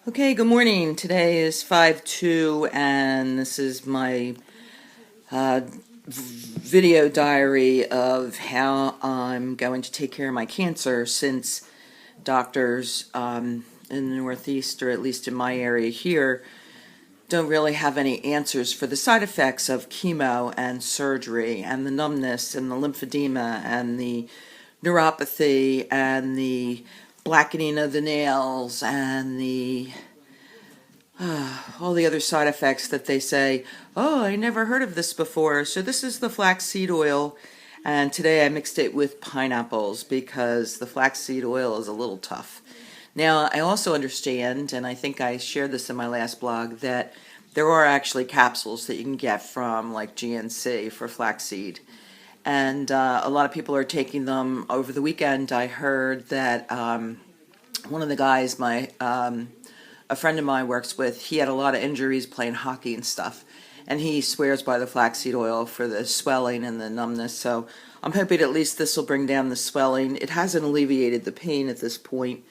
Okay, good morning. Today is 5/2, and this is my video diary of how I'm going to take care of my cancer, since doctors in the Northeast, or at least in my area here, don't really have any answers for the side effects of chemo and surgery, and the numbness and the lymphedema and the neuropathy and the blackening of the nails and the all the other side effects that they say, oh, I never heard of this before. So this is the flaxseed oil, and today I mixed it with pineapples because the flaxseed oil is a little tough. Now, I also understand, and I think I shared this in my last blog, that there are actually capsules that you can get from like GNC for flaxseed. And a lot of people are taking them. Over the weekend, I heard that one of the guys, a friend of mine works with, he had a lot of injuries playing hockey and stuff, and he swears by the flaxseed oil for the swelling and the numbness. So I'm hoping at least this will bring down the swelling. It hasn't alleviated the pain at this point.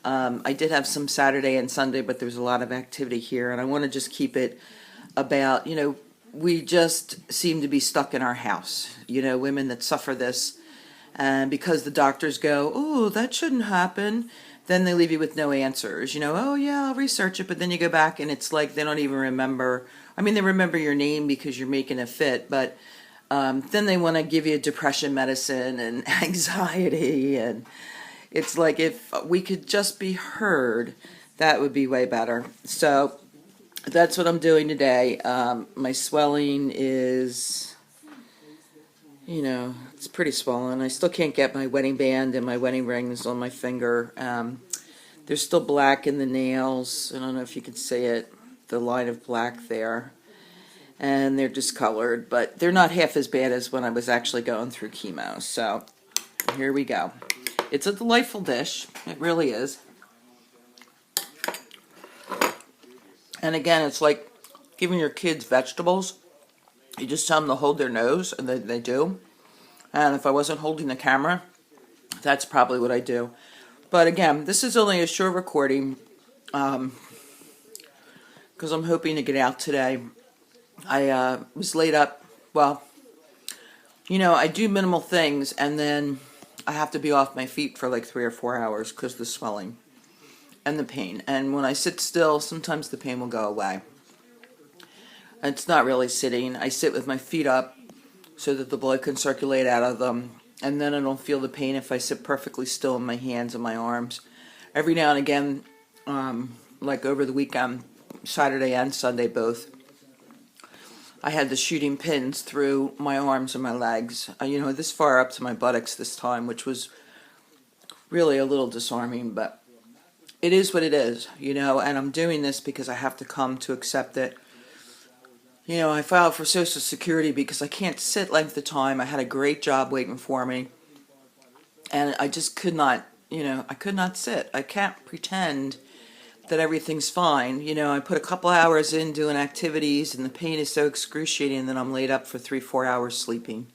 I did have some Saturday and Sunday, but there was a lot of activity here, and I want to just keep it about, we just seem to be stuck in our house, women that suffer this, and because the doctors go, oh, that shouldn't happen, then they leave you with no answers. Oh yeah, I'll research it, but then you go back and it's like they don't even remember. I mean, they remember your name because you're making a fit, but then they want to give you depression medicine and anxiety, and it's like, if we could just be heard, that would be way better. So that's what I'm doing today. My swelling is, it's pretty swollen. I still can't get my wedding band and my wedding rings on my finger. There's still black in the nails. I don't know if you can see it, the line of black there. And they're discolored, but they're not half as bad as when I was actually going through chemo. So here we go. It's a delightful dish. It really is. And again, it's like giving your kids vegetables. You just tell them to hold their nose, and they do. And if I wasn't holding the camera, that's probably what I do. But again, this is only a short recording because I'm hoping to get out today. I was laid up. Well, I do minimal things, and then I have to be off my feet for like 3 or 4 hours because of the swelling and the pain. And when I sit still, sometimes the pain will go away. It's not really sitting. I sit with my feet up so that the blood can circulate out of them, and then I don't feel the pain if I sit perfectly still in my hands and my arms. Every now and again, like over the weekend, Saturday and Sunday both, I had the shooting pins through my arms and my legs, this far up to my buttocks this time, which was really a little disarming, but it is what it is, and I'm doing this because I have to come to accept it. I filed for Social Security because I can't sit length of time. I had a great job waiting for me, and I just could not, I could not sit. I can't pretend that everything's fine. I put a couple hours in doing activities, and the pain is so excruciating that I'm laid up for 3-4 hours sleeping.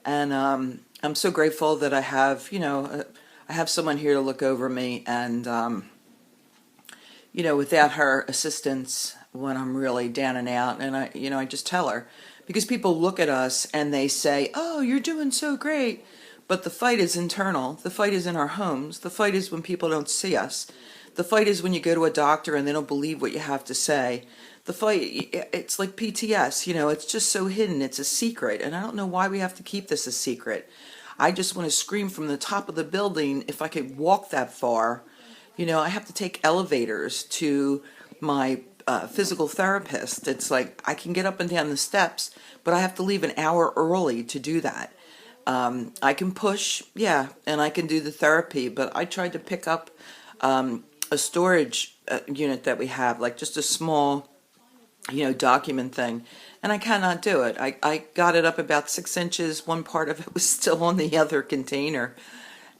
And I'm so grateful that I have, I have someone here to look over me, and without her assistance when I'm really down and out, and I just tell her, because people look at us and they say, oh, you're doing so great, but the fight is internal. The fight is in our homes. The fight is when people don't see us. The fight is when you go to a doctor and they don't believe what you have to say. The fight, it's like PTS, it's just so hidden. It's a secret, and I don't know why we have to keep this a secret. I just want to scream from the top of the building if I could walk that far. I have to take elevators to my physical therapist. It's like I can get up and down the steps, but I have to leave an hour early to do that. I can push, yeah, and I can do the therapy, but I tried to pick up a storage unit that we have, like just a small, document thing, and I cannot do it. I got it up about 6 inches. One part of it was still on the other container,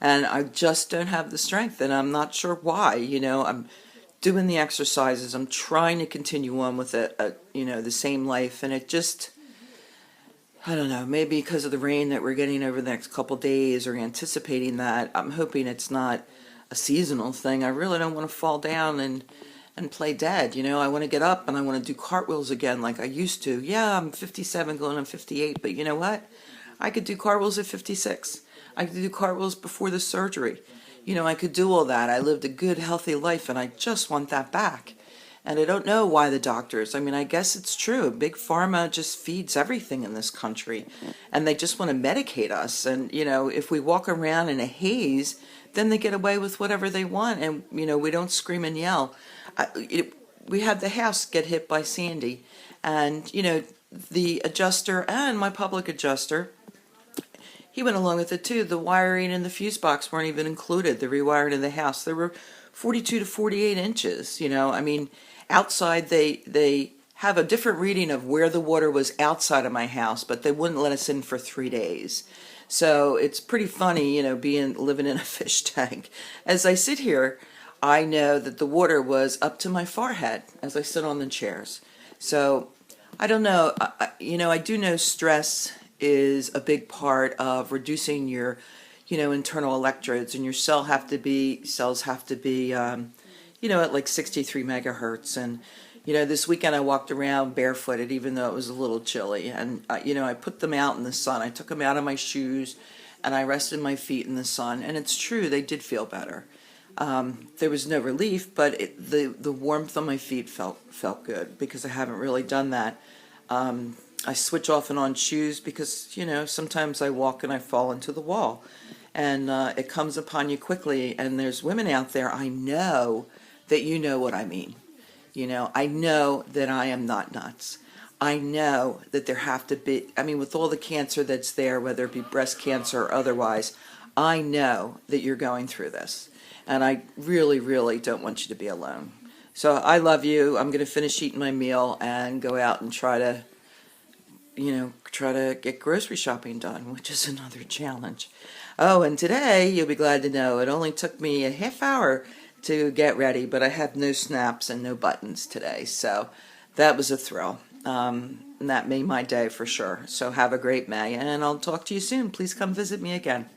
and I just don't have the strength, and I'm not sure why. I'm doing the exercises. I'm trying to continue on with the same life, and it just, I don't know, maybe because of the rain that we're getting over the next couple days, or anticipating that. I'm hoping it's not a seasonal thing. I really don't want to fall down and and play dead. I want to get up and I want to do cartwheels again like I used to. Yeah, I'm 57 going on 58, but you know what? I could do cartwheels at 56. I could do cartwheels before the surgery. I could do all that. I lived a good, healthy life, and I just want that back. And I don't know why the doctors, I guess it's true. Big pharma just feeds everything in this country, and they just want to medicate us. And, if we walk around in a haze, then they get away with whatever they want, and, we don't scream and yell. We had the house get hit by Sandy, and, the adjuster and my public adjuster, he went along with it too. The wiring and the fuse box weren't even included, the rewiring of the house. There were 42 to 48 inches, outside they have a different reading of where the water was outside of my house, but they wouldn't let us in for 3 days. So it's pretty funny, living in a fish tank. As I sit here, I know that the water was up to my forehead as I sit on the chairs. So I don't know, I do know stress is a big part of reducing your, internal electrodes, and your cells have to be, at like 63 megahertz. And, this weekend I walked around barefooted, even though it was a little chilly. And, I put them out in the sun. I took them out of my shoes and I rested my feet in the sun. And it's true, they did feel better. There was no relief, but the warmth on my feet felt good, because I haven't really done that. I switch off and on shoes because, sometimes I walk and I fall into the wall, and it comes upon you quickly. And there's women out there, I know that you know what I mean. I know that I am not nuts. I know that there have to be, with all the cancer that's there, whether it be breast cancer or otherwise, I know that you're going through this. And I really, really don't want you to be alone. So I love you. I'm going to finish eating my meal and go out and try to get grocery shopping done, which is another challenge. Oh, and today, you'll be glad to know, it only took me a half hour to get ready, but I had no snaps and no buttons today, so that was a thrill. And that made my day for sure. So have a great May, and I'll talk to you soon. Please come visit me again.